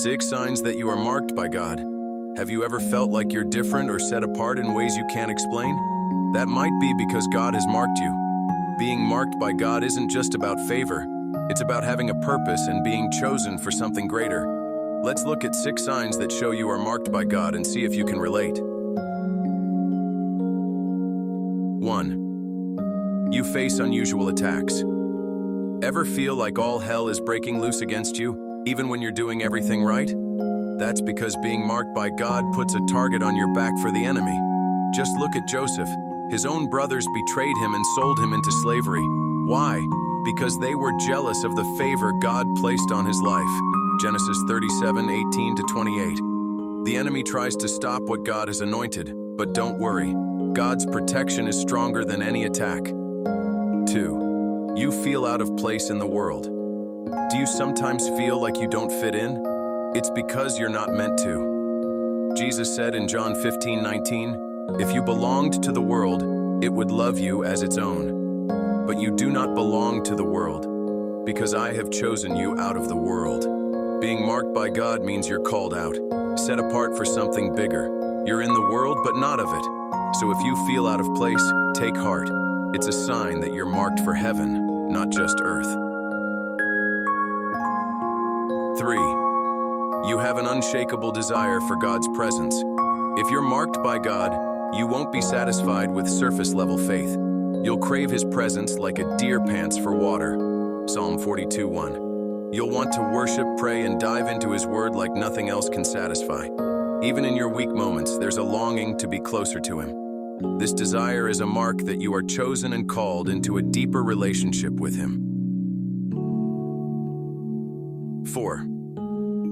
6 signs that you are marked by God. Have you ever felt like you're different or set apart in ways you can't explain? That might be because God has marked you. Being marked by God isn't just about favor. It's about having a purpose and being chosen for something greater. Let's look at 6 signs that show you are marked by God and see if you can relate. 1. You face unusual attacks. Ever feel like all hell is breaking loose against you, even when you're doing everything right? That's because being marked by God puts a target on your back for the enemy. Just look at Joseph. His own brothers betrayed him and sold him into slavery. Why? Because they were jealous of the favor God placed on his life. Genesis 37:18-28. The enemy tries to stop what God has anointed, but don't worry. God's protection is stronger than any attack. 2. You feel out of place in the world. Do you sometimes feel like you don't fit in? It's because you're not meant to. Jesus said in John 15:19, "If you belonged to the world, it would love you as its own. But you do not belong to the world, because I have chosen you out of the world." Being marked by God means you're called out, set apart for something bigger. You're in the world, but not of it. So if you feel out of place, take heart. It's a sign that you're marked for heaven, not just earth. 3. You have an unshakable desire for God's presence. If you're marked by God, you won't be satisfied with surface-level faith. You'll crave His presence like a deer pants for water. Psalm 42:1. You'll want to worship, pray, and dive into His Word like nothing else can satisfy. Even in your weak moments, there's a longing to be closer to Him. This desire is a mark that you are chosen and called into a deeper relationship with Him. 4.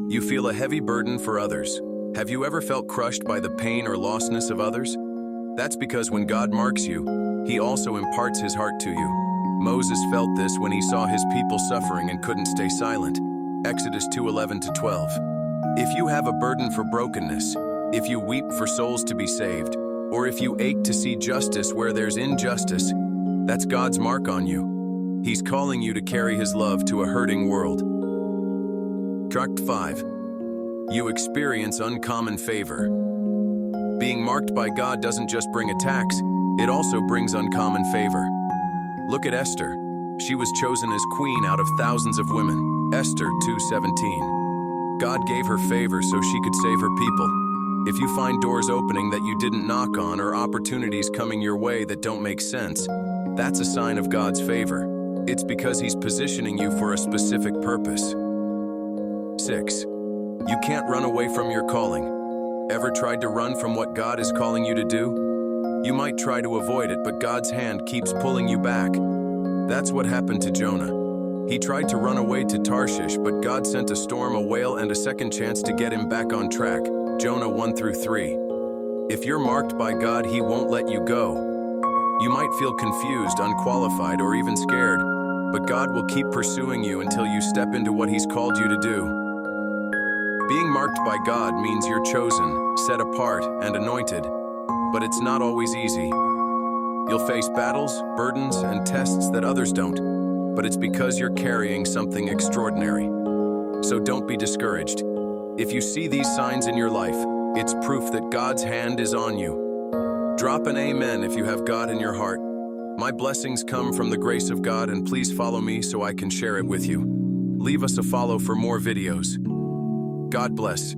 You feel a heavy burden for others. Have you ever felt crushed by the pain or lostness of others? That's because when God marks you, He also imparts His heart to you. Moses felt this when he saw his people suffering and couldn't stay silent. Exodus 2:11-12. If you have a burden for brokenness, if you weep for souls to be saved, or if you ache to see justice where there's injustice, that's God's mark on you. He's calling you to carry His love to a hurting world. Tract 5. You experience uncommon favor. Being marked by God doesn't just bring attacks, it also brings uncommon favor. Look at Esther. She was chosen as queen out of thousands of women. Esther 2:17. God gave her favor so she could save her people. If you find doors opening that you didn't knock on or opportunities coming your way that don't make sense, that's a sign of God's favor. It's because He's positioning you for a specific purpose. 6. You can't run away from your calling. Ever tried to run from what God is calling you to do? You might try to avoid it, but God's hand keeps pulling you back. That's what happened to Jonah. He tried to run away to Tarshish, but God sent a storm, a whale, and a second chance to get him back on track. Jonah 1-3. If you're marked by God, He won't let you go. You might feel confused, unqualified, or even scared, but God will keep pursuing you until you step into what He's called you to do. Being marked by God means you're chosen, set apart, and anointed, but it's not always easy. You'll face battles, burdens, and tests that others don't, but it's because you're carrying something extraordinary. So don't be discouraged. If you see these signs in your life, it's proof that God's hand is on you. Drop an amen if you have God in your heart. My blessings come from the grace of God, and please follow me so I can share it with you. Leave us a follow for more videos. God bless.